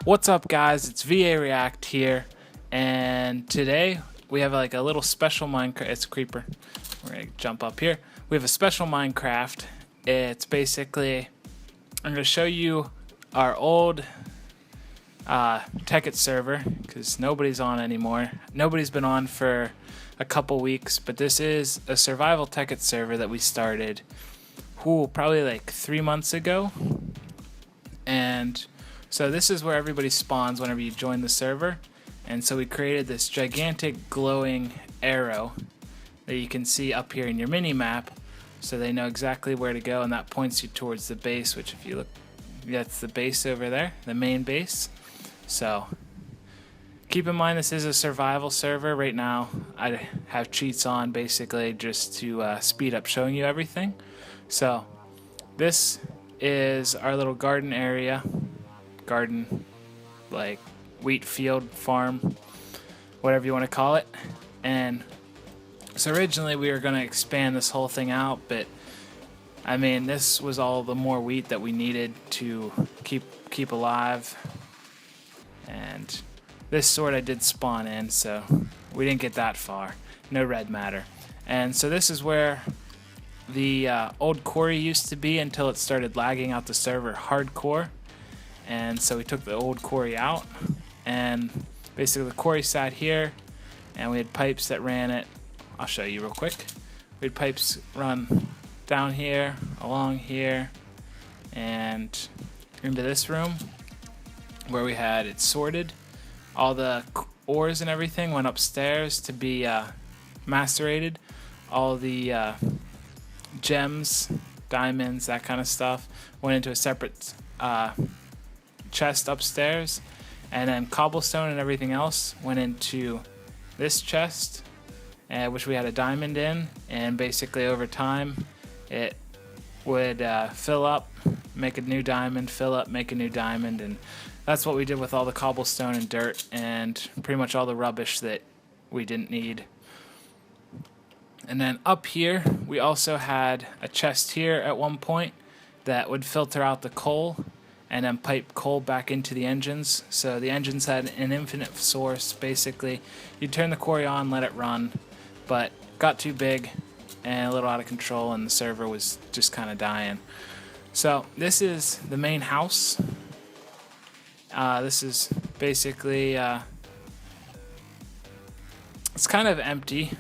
What's up, guys? It's VA React here, and today we have like a little special Minecraft. It's a creeper. We're gonna jump up here. We have a special Minecraft. It's basically, I'm gonna show you our old Tekkit server because nobody's on anymore. Nobody's been on for a couple weeks, but this is a survival Tekkit server that we started probably like 3 months ago. And so this is where everybody spawns whenever you join the server. And so we created this gigantic glowing arrow that you can see up here in your mini map, so they know exactly where to go, and that points you towards the base, which if you look, that's the base over there, the main base. So keep in mind this is a survival server. Right now I have cheats on basically just to speed up showing you everything. So this is our little garden area. Garden, like wheat field, farm, whatever you want to call it. And so originally we were going to expand this whole thing out, but I mean this was all the more wheat that we needed to keep alive. And this sword I did spawn in, so we didn't get that far. No red matter. And so this is where the old quarry used to be until it started lagging out the server hardcore. And so we took the old quarry out, and basically the quarry sat here, and we had pipes that ran it. I'll show you real quick. We had pipes run down here, along here, and into this room where we had it sorted. All the ores and everything went upstairs to be macerated. All the gems, diamonds, that kind of stuff went into a separate chest upstairs, and then cobblestone and everything else went into this chest, which we had a diamond in, and basically over time it would fill up, make a new diamond, fill up, make a new diamond, and that's what we did with all the cobblestone and dirt and pretty much all the rubbish that we didn't need. And then up here we also had a chest here at one point that would filter out the coal and then pipe coal back into the engines. So the engines had an infinite source. Basically, you turn the quarry on, let it run, but got too big and a little out of control, and the server was just kind of dying. So this is the main house. This is basically, it's kind of empty,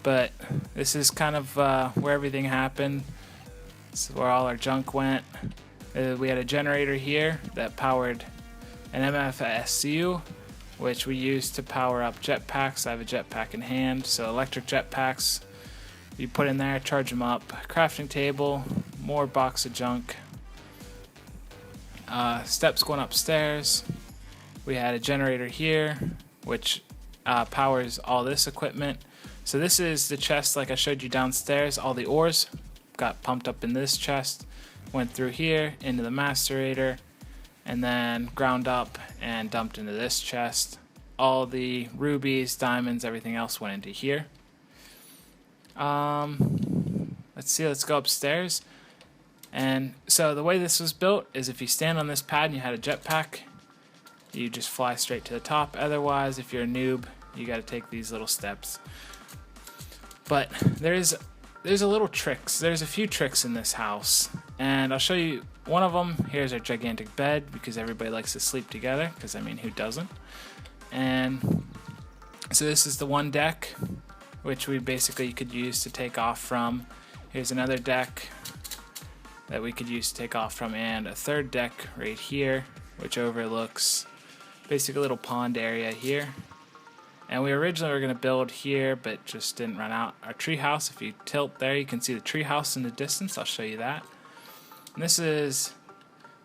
but this is kind of where everything happened. This is where all our junk went. We had a generator here that powered an MFSU, which we used to power up jetpacks. I have a jetpack in hand, so electric jetpacks you put in there, charge them up. Crafting table, more box of junk. Steps going upstairs. We had a generator here, which powers all this equipment. So this is the chest like I showed you downstairs. All the ores got pumped up in this chest, went through here into the macerator, and then ground up and dumped into this chest. All the rubies, diamonds, everything else went into here. Let's see, let's go upstairs. And so the way this was built is if you stand on this pad and you had a jetpack, you just fly straight to the top. Otherwise, if you're a noob, you got to take these little steps. But there's a little tricks. There's a few tricks in this house, and I'll show you one of them. Here's our gigantic bed, because everybody likes to sleep together, because I mean, who doesn't? And so this is the one deck, which we basically could use to take off from. Here's another deck that we could use to take off from, and a third deck right here, which overlooks basically a little pond area here. And we originally were going to build here, but just didn't run out. Our treehouse, if you tilt there, you can see the treehouse in the distance. I'll show you that. And this is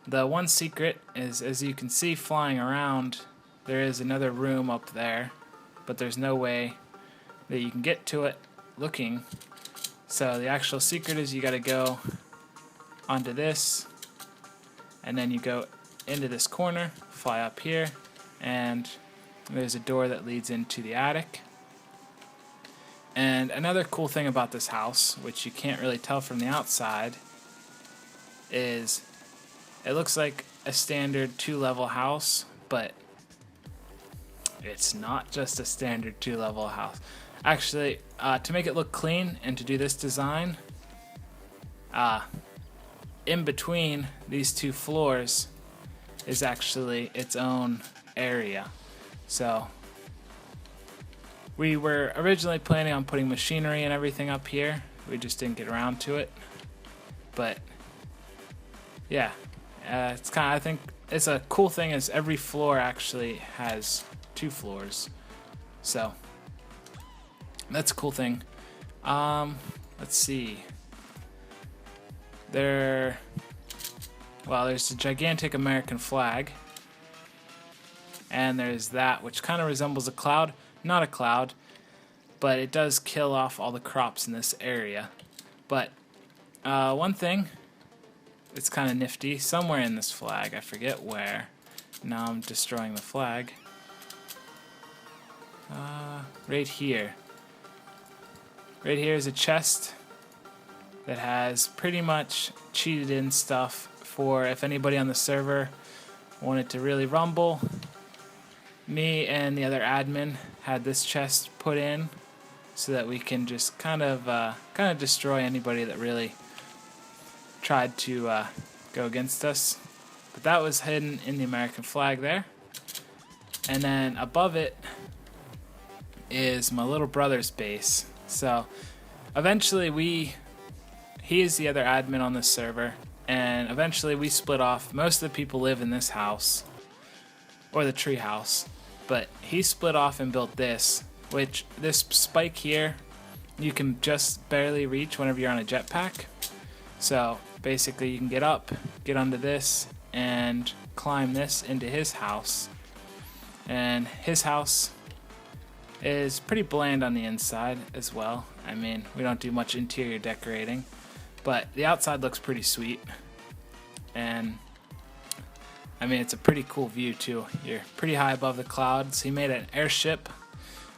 the one secret, is as you can see flying around, there is another room up there, but there's no way that you can get to it looking. So the actual secret is you got to go onto this, and then you go into this corner, fly up here, and there's a door that leads into the attic. And another cool thing about this house, which you can't really tell from the outside, is it looks like a standard 2-level house, but it's not just a standard 2-level house. Actually, to make it look clean and to do this design, in between these 2 floors is actually its own area. So we were originally planning on putting machinery and everything up here. We just didn't get around to it. But yeah, it's kind of, I think it's a cool thing is every floor actually has 2 floors. So that's a cool thing. Let's see. There's a gigantic American flag. And there's that, which kind of resembles a cloud. Not a cloud, but it does kill off all the crops in this area. But one thing, it's kind of nifty. Somewhere in this flag, I forget where. Now I'm destroying the flag. Right here. Right here is a chest that has pretty much cheated in stuff for if anybody on the server wanted to really rumble. Me and the other admin had this chest put in so that we can just kind of destroy anybody that really tried to go against us. But that was hidden in the American flag there. And then above it is my little brother's base. So eventually he is the other admin on this server, and eventually we split off. Most of the people live in this house, or the tree house, but he split off and built this, which this spike here you can just barely reach whenever you're on a jetpack. So basically you can get up, get onto this, and climb this into his house. And his house is pretty bland on the inside as well. I mean, we don't do much interior decorating, but the outside looks pretty sweet. And I mean, it's a pretty cool view too. You're pretty high above the clouds. He made an airship,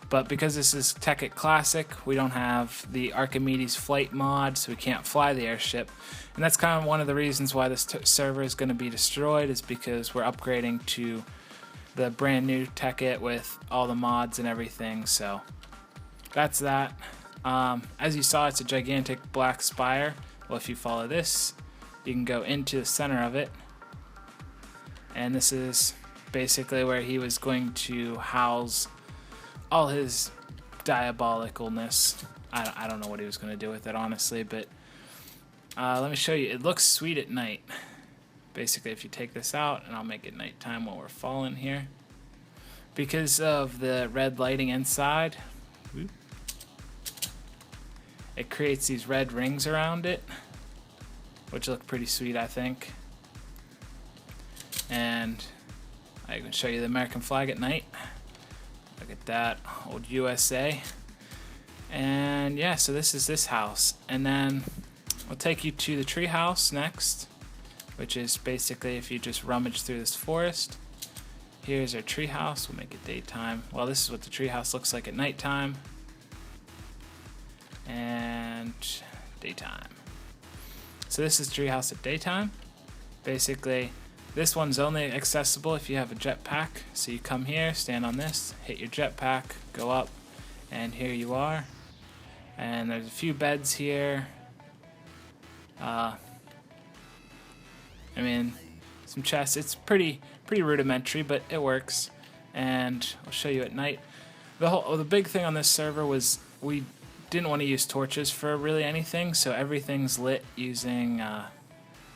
but because this is Tekkit Classic, we don't have the Archimedes flight mod, so we can't fly the airship. And that's kind of one of the reasons why this server is going to be destroyed, is because we're upgrading to the brand new Tekkit with all the mods and everything. So that's that. As you saw, it's a gigantic black spire. Well, if you follow this, you can go into the center of it. And this is basically where he was going to house all his diabolicalness. I don't know what he was going to do with it, honestly, but let me show you. It looks sweet at night. Basically, if you take this out, and I'll make it nighttime while we're falling here. Because of the red lighting inside, it creates these red rings around it, which look pretty sweet, I think. And I can show you the American flag at night. Look at that, old USA. And yeah, so this is this house. And then I'll take you to the tree house next, which is basically if you just rummage through this forest. Here's our tree house. We'll make it daytime. Well, this is what the tree house looks like at nighttime. And daytime. So this is tree house at daytime. Basically, this one's only accessible if you have a jetpack. So you come here, stand on this, hit your jetpack, go up, and here you are. And there's a few beds here. I mean, some chests. It's pretty rudimentary, but it works. And I'll show you at night. The big thing on this server was we didn't want to use torches for really anything, so everything's lit using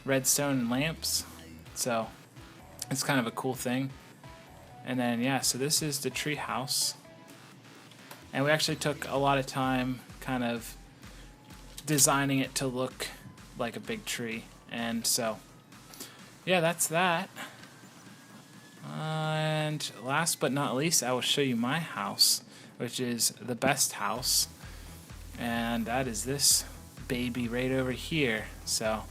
redstone and lamps. So it's kind of a cool thing. And then yeah, so this is the tree house. And we actually took a lot of time kind of designing it to look like a big tree. And so yeah, that's that. And last but not least, I will show you my house, which is the best house. And that is this baby right over here. So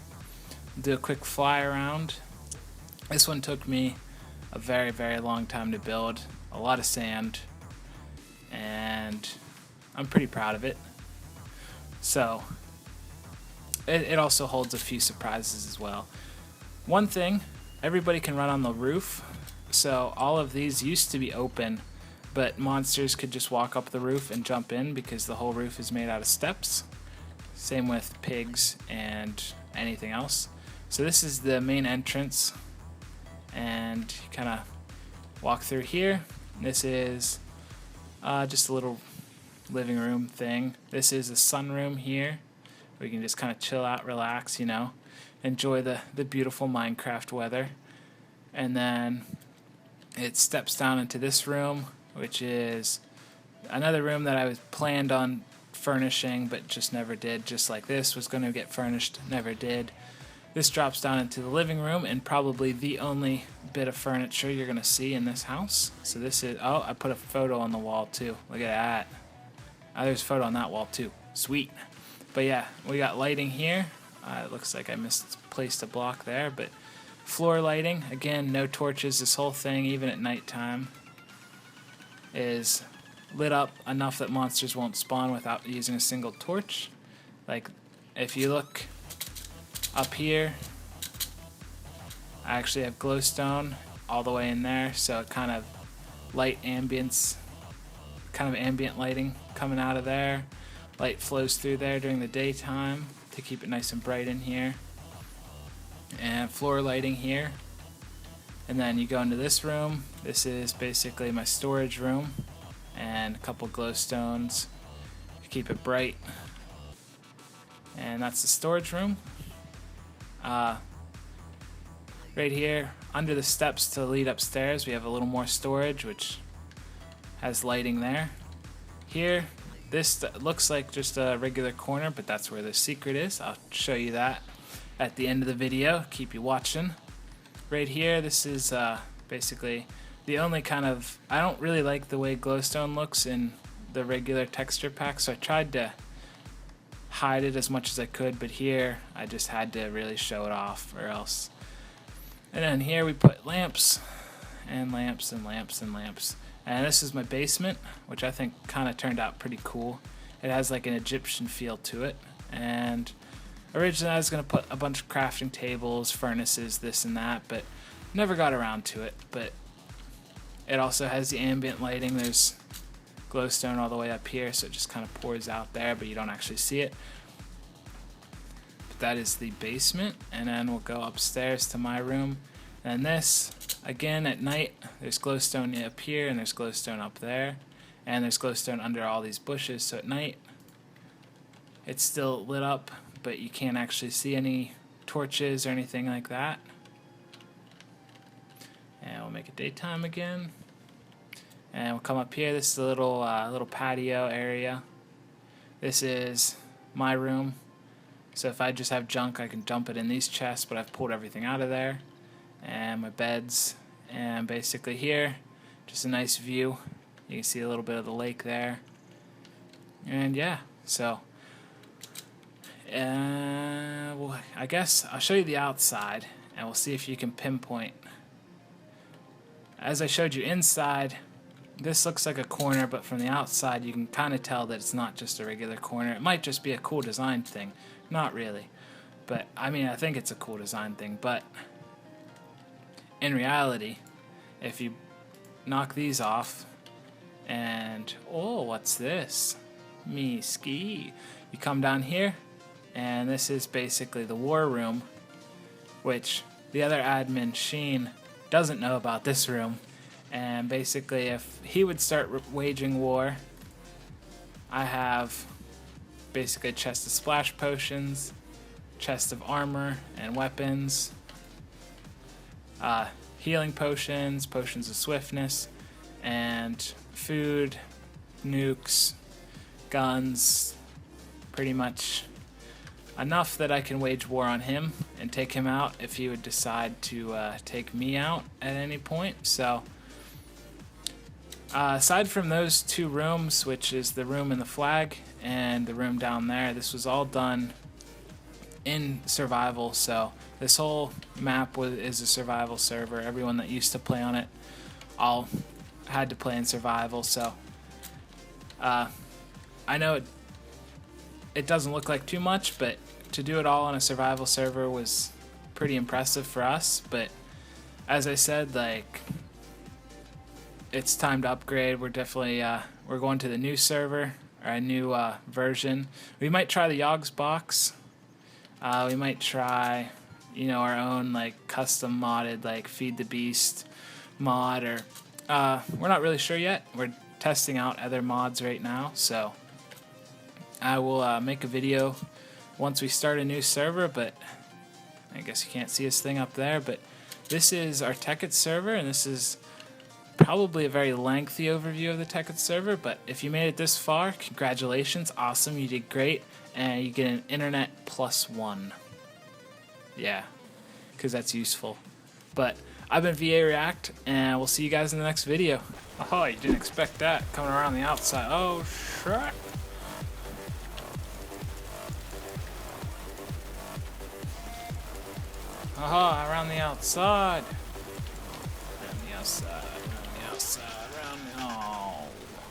do a quick fly around. This one took me a very long time to build. A lot of sand. And I'm pretty proud of it. So it also holds a few surprises as well. One thing, everybody can run on the roof. So all of these used to be open, but monsters could just walk up the roof and jump in because the whole roof is made out of steps. Same with pigs and anything else. So this is the main entrance, and you kind of walk through here. This is just a little living room thing. This is a sunroom here, where you can just kind of chill out, relax, you know, enjoy the beautiful Minecraft weather. And then it steps down into this room, which is another room that I was planned on furnishing but just never did. Just like this was going to get furnished, never did. This drops down into the living room, and probably the only bit of furniture you're going to see in this house. So this is, oh, I put a photo on the wall too. Look at that. Oh, there's a photo on that wall too. Sweet. But yeah, we got lighting here. It looks like I misplaced a block there, but floor lighting, again, no torches. This whole thing, even at nighttime, is lit up enough that monsters won't spawn without using a single torch. Like, if you look up here, I actually have glowstone all the way in there, so it kind of light ambience, kind of ambient lighting coming out of there. Light flows through there during the daytime to keep it nice and bright in here. And floor lighting here. And then you go into this room. This is basically my storage room, and a couple glowstones to keep it bright. And that's the storage room. Right here, under the steps to lead upstairs, we have a little more storage, which has lighting there. Here, this looks like just a regular corner, but that's where the secret is. I'll show you that at the end of the video. Keep you watching. Right here, this is basically the only kind of... I don't really like the way glowstone looks in the regular texture pack, so I tried to hide it as much as I could, but here I just had to really show it off, or else. And then here we put lamps and lamps and lamps and lamps. And this is my basement, which I think kind of turned out pretty cool. It has like an Egyptian feel to it. And originally I was going to put a bunch of crafting tables, furnaces, this and that, but never got around to it. But it also has the ambient lighting. There's glowstone all the way up here, so it just kind of pours out there, but you don't actually see it. But that is the basement, and then we'll go upstairs to my room. And this, again, at night, there's glowstone up here, and there's glowstone up there, and there's glowstone under all these bushes, so at night it's still lit up, but you can't actually see any torches or anything like that. And we'll make it daytime again. And we'll come up here. This is a little patio area. This is my room. So if I just have junk, I can dump it in these chests, but I've pulled everything out of there. And my beds. And basically here, just a nice view. You can see a little bit of the lake there. And yeah, so well, I guess I'll show you the outside, and we'll see if you can pinpoint. As I showed you inside, this looks like a corner, but from the outside you can kind of tell that it's not just a regular corner. It might just be a cool design thing. Not really. But, I mean, I think it's a cool design thing. But, in reality, if you knock these off, and, oh, what's this? Me ski. You come down here, and this is basically the war room, which the other admin, Sheen, doesn't know about this room. And basically, if he would start waging war, I have basically a chest of splash potions, chest of armor and weapons, healing potions, potions of swiftness, and food, nukes, guns, pretty much enough that I can wage war on him and take him out if he would decide to take me out at any point. So aside from those two rooms, which is the room in the flag and the room down there, this was all done in survival. So this whole map is a survival server. Everyone that used to play on it all had to play in survival. So I know it doesn't look like too much, but to do it all on a survival server was pretty impressive for us. But as I said, like, it's time to upgrade. We're definitely we're going to the new server, or a new version. We might try the Yogs box. We might try, you know, our own like custom modded like Feed the Beast mod, or we're not really sure yet. We're testing out other mods right now, so I will make a video once we start a new server. But I guess you can't see this thing up there, but this is our Tekkit server, and this is probably a very lengthy overview of the Tekkit server. But if you made it this far, congratulations, awesome, you did great, and you get an internet +1. Yeah, because that's useful. But I've been VA React, and we'll see you guys in the next video. Oh, you didn't expect that, coming around the outside. Oh, shit. Aha, around the outside. Around the outside.